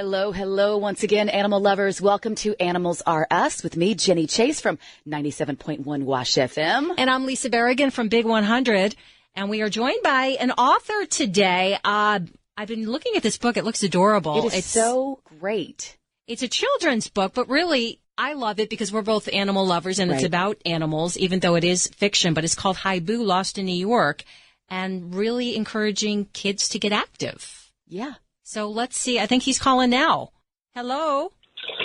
Hello, hello once again, animal lovers. Welcome to Animals Are Us with me, Jenni Chase from 97.1 WASH-FM. And I'm Lisa Berigan from Big 100. And we are joined by an author today. I've been looking at this book. It looks adorable. It's so great. It's a children's book, but really, I love it because we're both animal lovers, and It's about animals, even though it is fiction. But it's called Haibu, Lost in New York, and really encouraging kids to get active. Yeah. So let's see. I think he's calling now. Hello.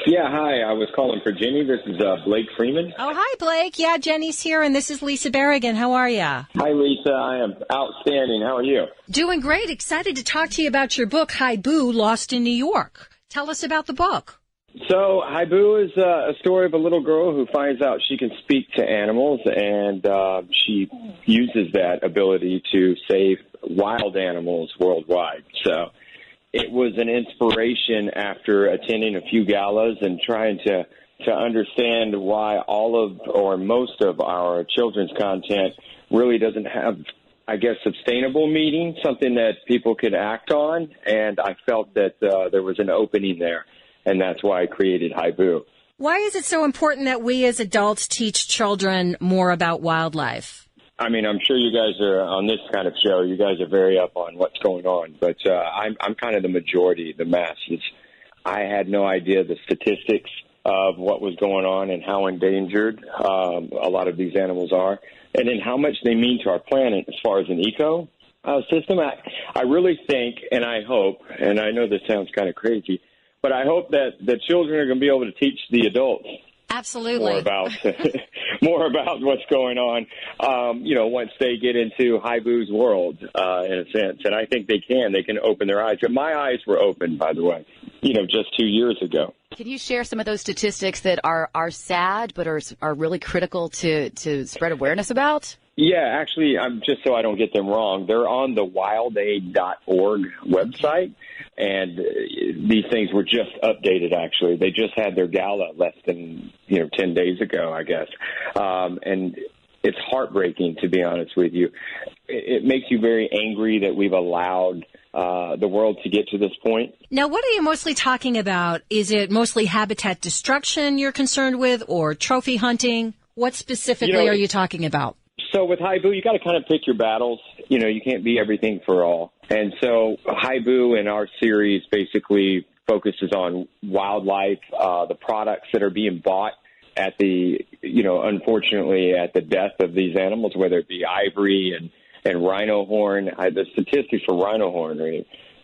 Yeah, hi. I was calling for Jenni. This is Blake Freeman. Oh, hi, Blake. Yeah, Jenni's here, and this is Lisa Berigan. How are you? Hi, Lisa. I am outstanding. How are you? Doing great. Excited to talk to you about your book, Haibu, Lost in New York. Tell us about the book. So Haibu is a story of a little girl who finds out she can speak to animals, and she uses that ability to save wild animals worldwide. So it was an inspiration after attending a few galas and trying to understand why all of or most of our children's content really doesn't have, I guess, sustainable meaning, something that people could act on. And I felt that there was an opening there, and that's why I created Haibu. Why is it so important that we as adults teach children more about wildlife? I mean, I'm sure you guys are on this kind of show. You guys are very up on what's going on, but I'm kind of the majority, the masses. I had no idea the statistics of what was going on and how endangered a lot of these animals are, and then how much they mean to our planet as far as an ecosystem. I really think, and I hope, and I know this sounds kind of crazy, but I hope that the children are going to be able to teach the adults absolutely more about what's going on, once they get into Haibu's world, in a sense. And I think they can open their eyes. But my eyes were opened, by the way, just 2 years ago. Can you share some of those statistics that are sad but are really critical to spread awareness about? Yeah, actually, just so I don't get them wrong, they're on the wildaid.org website, and these things were just updated, actually. They just had their gala less than 10 days ago, I guess. And it's heartbreaking, to be honest with you. It makes you very angry that we've allowed the world to get to this point. Now, what are you mostly talking about? Is it mostly habitat destruction you're concerned with, or trophy hunting? What specifically are you talking about? So with Haibu, you got to kind of pick your battles. You can't be everything for all. And so Haibu in our series basically focuses on wildlife, the products that are being bought at unfortunately at the death of these animals, whether it be ivory and rhino horn. The statistics for rhino horn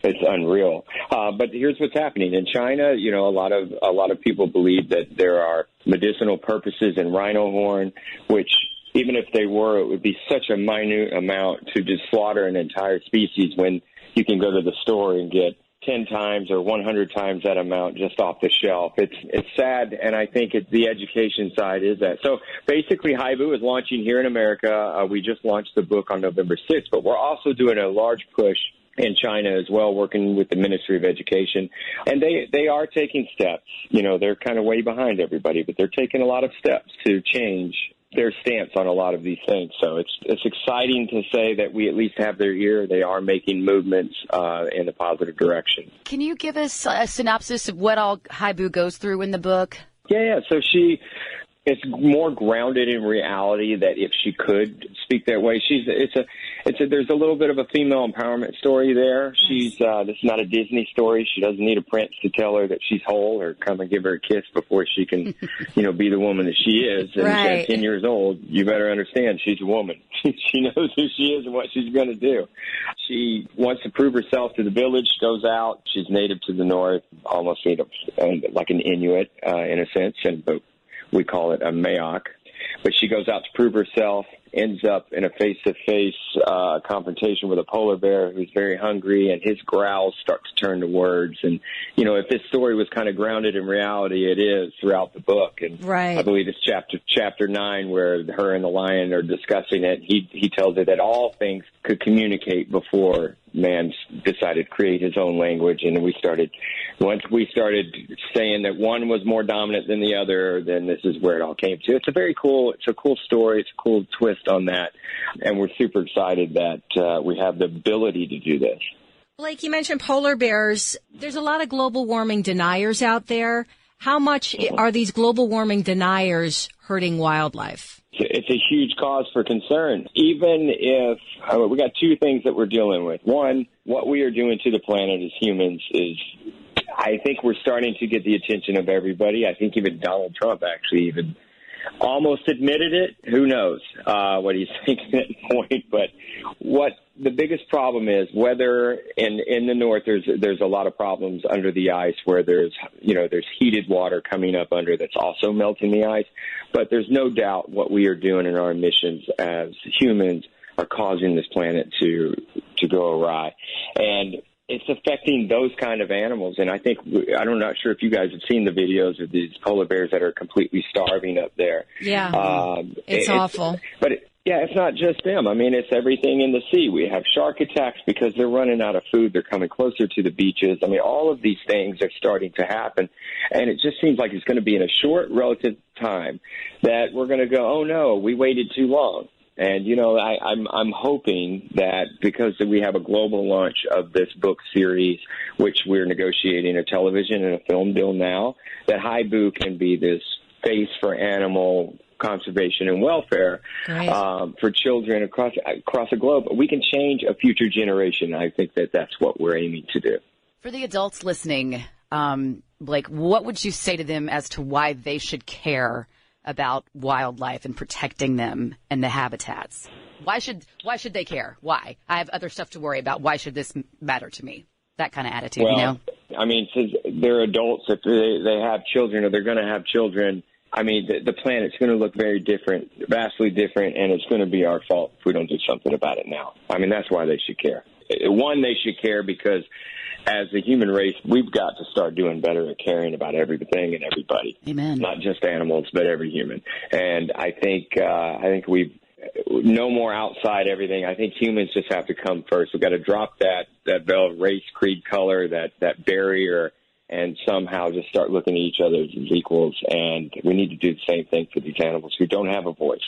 it's unreal. But here's what's happening in China. A lot of people believe that there are medicinal purposes in rhino horn, which, even if they were, it would be such a minute amount to just slaughter an entire species when you can go to the store and get 10 times or 100 times that amount just off the shelf. It's sad, and I think the education side is that. So basically, Haibu is launching here in America. We just launched the book on November 6th, but we're also doing a large push in China as well, working with the Ministry of Education. And they are taking steps. They're kind of way behind everybody, but they're taking a lot of steps to change their stance on a lot of these things. So it's exciting to say that we at least have their ear. They are making movements in a positive direction. Can you give us a synopsis of what all Haibu goes through in the book? Yeah. So it's more grounded in reality, that if she could speak that way, there's a little bit of a female empowerment story there. This is not a Disney story. She doesn't need a prince to tell her that she's whole or come and give her a kiss before she can, be the woman that she is. And right. At 10 years old, you better understand she's a woman. She knows who she is and what she's going to do. She wants to prove herself to the village, goes out. She's native to the north, almost like an Inuit in a sense, but we call it a Mayok. But she goes out to prove herself, ends up in a face-to-face confrontation with a polar bear who's very hungry, and his growls start to turn to words. And, if this story was kind of grounded in reality, it is throughout the book. And right. I believe it's chapter 9 where her and the lion are discussing it. He tells her that all things could communicate before man decided to create his own language. And once we started saying that one was more dominant than the other, then this is where it all came to. It's a cool story. It's a cool twist on that. And we're super excited that we have the ability to do this. Blake, you mentioned polar bears. There's a lot of global warming deniers out there. How much are these global warming deniers hurting wildlife? It's a huge cause for concern. Even if we got two things that we're dealing with. One, what we are doing to the planet as humans is, I think we're starting to get the attention of everybody. I think even Donald Trump actually even almost admitted it. Who knows what he's thinking at the point. But what the biggest problem is, whether in the north there's a lot of problems under the ice where there's heated water coming up under that's also melting the ice. But there's no doubt what we are doing in our emissions as humans are causing this planet to go awry. And it's affecting those kind of animals. And I think, I'm not sure if you guys have seen the videos of these polar bears that are completely starving up there. Yeah, it's awful. But it's not just them. I mean, it's everything in the sea. We have shark attacks because they're running out of food. They're coming closer to the beaches. I mean, all of these things are starting to happen. And it just seems like it's going to be in a short relative time that we're going to go, oh, no, we waited too long. And, I'm hoping that because we have a global launch of this book series, which we're negotiating a television and a film deal now, that Haibu can be this face for animal conservation and welfare for children across the globe. We can change a future generation. I think that's what we're aiming to do. For the adults listening, Blake, what would you say to them as to why they should care about wildlife and protecting them and the habitats? Why should they care? Why? I have other stuff to worry about. Why should this matter to me? That kind of attitude, I mean, since they're adults, if they have children or they're going to have children, I mean, the planet's going to look very different, vastly different, and it's going to be our fault if we don't do something about it now. I mean, that's why they should care. One, they should care because as a human race, we've got to start doing better at caring about everything and everybody. Amen. Not just animals, but every human. And I think we've no more outside everything. I think humans just have to come first. We've got to drop that veil of race, creed, color, that barrier, and somehow just start looking at each other as equals. And we need to do the same thing for these animals who don't have a voice.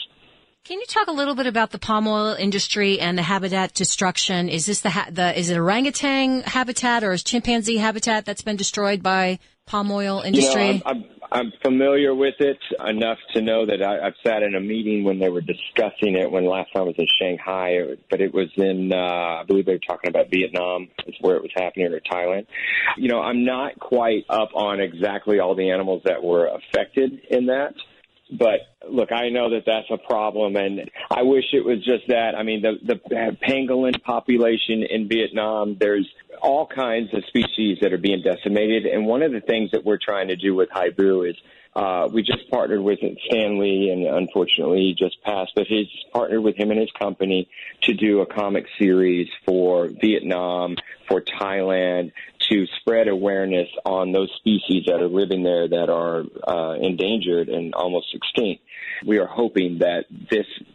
Can you talk a little bit about the palm oil industry and the habitat destruction? Is this is it orangutan habitat or is chimpanzee habitat that's been destroyed by palm oil industry? I'm familiar with it enough to know that I've sat in a meeting when they were discussing it when last time I was in Shanghai, but it was in, I believe they were talking about Vietnam is where it was happening, or Thailand. I'm not quite up on exactly all the animals that were affected in that. But, look, I know that that's a problem, and I wish it was just that. I mean, the pangolin population in Vietnam, there's all kinds of species that are being decimated. And one of the things that we're trying to do with Haibu is we just partnered with Stanley, and unfortunately he just passed, but he's partnered with him and his company to do a comic series for Vietnam, for Thailand, to spread awareness on those species that are living there that are endangered and almost extinct. We are hoping that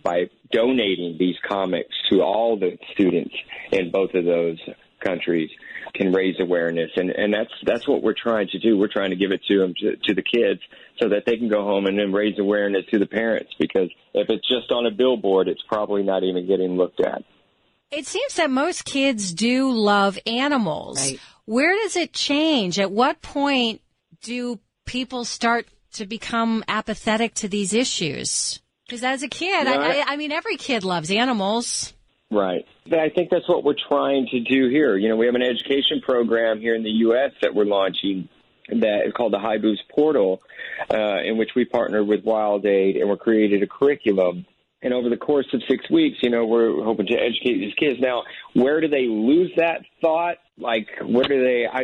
by donating these comics to all the students in both of those countries, can raise awareness. And that's what we're trying to do. We're trying to give it to them, to the kids, so that they can go home and then raise awareness to the parents. Because if it's just on a billboard, it's probably not even getting looked at. It seems that most kids do love animals. Right. Where does it change? At what point do people start to become apathetic to these issues? Because as a kid, right. I mean, every kid loves animals. Right. I think that's what we're trying to do here. We have an education program here in the U.S. that we're launching that is called the Haibu's Portal, in which we partnered with Wild Aid, and we're created a curriculum. And over the course of 6 weeks, we're hoping to educate these kids. Now, where do they lose that thought? Like, where do they, I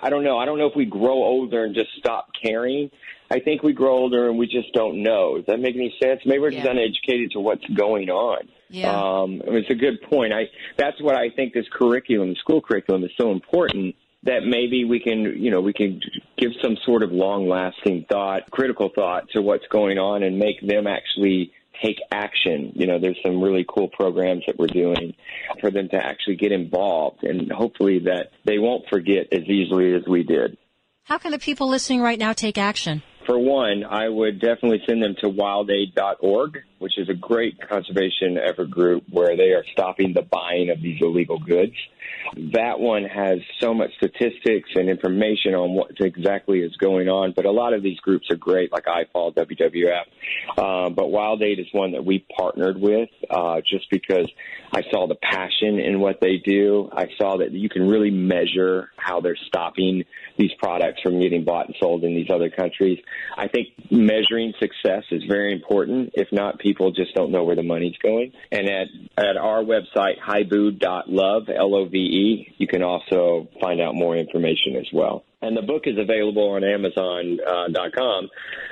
don't know. I don't know if we grow older and just stop caring. I think we grow older and we just don't know. Does that make any sense? Maybe we're just uneducated to what's going on. Yeah. It's a good point. That's what I think this curriculum, the school curriculum, is so important, that maybe we can give some sort of long-lasting thought, critical thought to what's going on and make them actually take action. There's some really cool programs that we're doing for them to actually get involved, and hopefully that they won't forget as easily as we did. How can the people listening right now take action? For one, I would definitely send them to wildaid.org. which is a great conservation effort group where they are stopping the buying of these illegal goods. That one has so much statistics and information on what exactly is going on, but a lot of these groups are great, like iFall, WWF. But Wild Aid is one that we partnered with just because I saw the passion in what they do. I saw that you can really measure how they're stopping these products from getting bought and sold in these other countries. I think measuring success is very important. If not, people just don't know where the money's going. And at our website, haibu.love, L-O-V-E, you can also find out more information as well. And the book is available on Amazon.com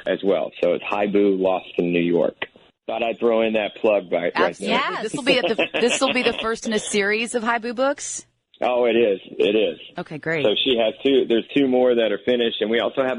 as well. So it's Haibu, Lost in New York. Thought I'd throw in that plug right there. Yes. This will be the first in a series of Haibu books? Oh, it is. It is. Okay, great. So she has two. There's two more that are finished, and we also have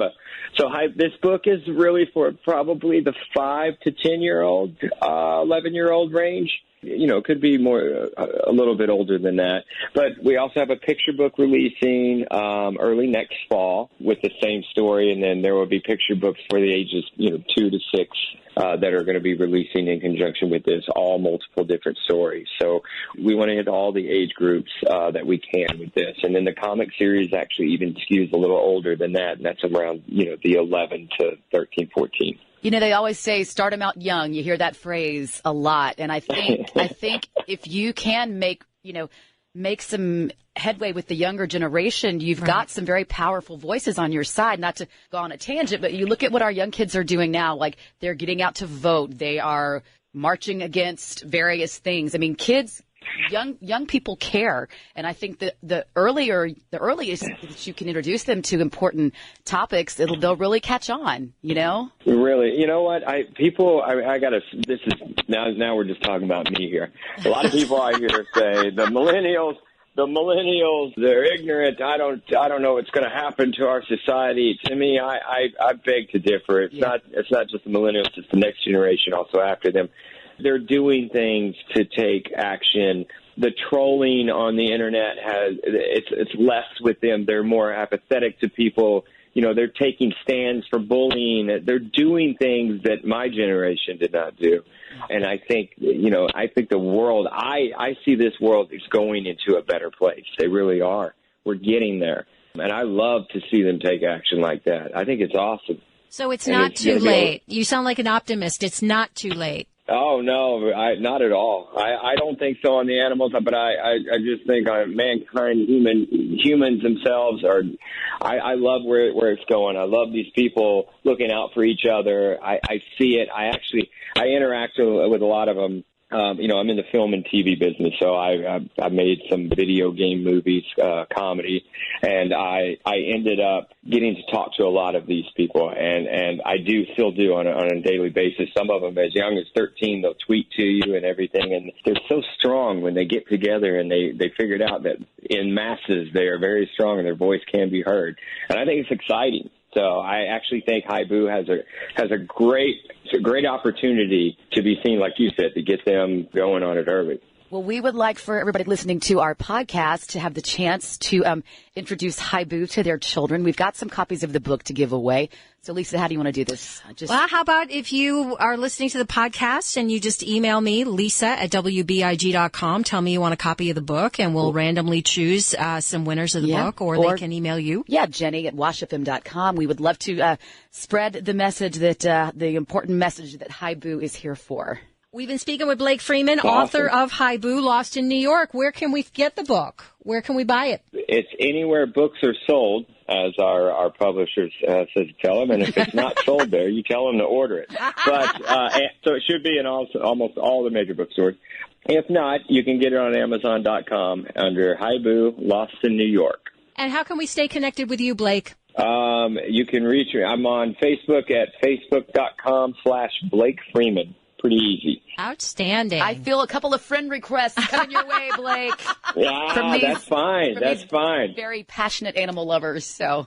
this book is really for probably the 5 to 10-year-old, 11-year-old range. You know, it could be more, a little bit older than that. But we also have a picture book releasing early next fall with the same story, and then there will be picture books for the ages, 2 to 6 that are going to be releasing in conjunction with this, all multiple different stories. So we want to hit all the age groups that we can with this. And then the comic series actually even skews a little older than that, and that's around, the 11 to 13, 14. They always say start them out young. You hear that phrase a lot. And I think if you can make some headway with the younger generation, you've got some very powerful voices on your side. Not to go on a tangent, but you look at what our young kids are doing now. Like, they're getting out to vote. They are marching against various things. I mean, kids, young people care. And I think that the earliest that you can introduce them to important topics, they'll really catch on, Really. You know what? Now we're just talking about me here. A lot of people I hear say the millennials, they're ignorant. I don't know what's going to happen to our society. To me, I beg to differ. It's not just the millennials, it's the next generation also after them. They're doing things to take action. The trolling on the internet it's less with them. They're more apathetic to people. They're taking stands for bullying. They're doing things that my generation did not do. And I think, the world, I see this world is going into a better place. They really are. We're getting there. And I love to see them take action like that. I think it's awesome. So it's not too late. You sound like an optimist. It's not too late. Oh, no, not at all. I don't think so on the animals, but I just think mankind, humans themselves are. I love where it's going. I love these people looking out for each other. I see it. I interact with a lot of them. I'm in the film and TV business, so I made some video game movies, comedy, and I ended up getting to talk to a lot of these people, and I still do on a daily basis. Some of them as young as 13, they'll tweet to you and everything, and they're so strong when they get together and they figured out that in masses they are very strong and their voice can be heard, and I think it's exciting. So I actually think Haibu has a great opportunity to be seen, like you said, to get them going on it early. Well, we would like for everybody listening to our podcast to have the chance to introduce Haibu to their children. We've got some copies of the book to give away. So, Lisa, how do you want to do this? Well, how about if you are listening to the podcast and you just email me, lisa@WBIG.com. Tell me you want a copy of the book, and we'll randomly choose some winners of the book, or they can email you. Yeah, Jenni at WASH-FM.com. We would love to spread the message the important message that Haibu is here for. We've been speaking with Blake Freeman, author of Haibu, Lost in New York. Where can we get the book? Where can we buy it? It's anywhere books are sold, as our publishers says to tell them. And if it's not sold there, you tell them to order it. But so it should be in almost all the major bookstores. If not, you can get it on Amazon.com under Haibu, Lost in New York. And how can we stay connected with you, Blake? You can reach me. I'm on Facebook at facebook.com/Blake Freeman. Pretty easy. Outstanding. I feel a couple of friend requests coming your way, Blake. Yeah, that's fine. That's fine. Very passionate animal lovers. So.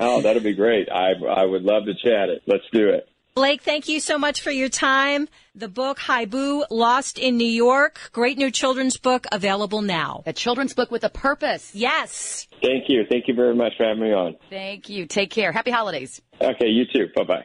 Oh, that'll be great. I would love to chat it. Let's do it. Blake, thank you so much for your time. The book, Haibu, Lost in New York, great new children's book, available now. A children's book with a purpose. Yes. Thank you. Thank you very much for having me on. Thank you. Take care. Happy holidays. Okay, you too. Bye-bye.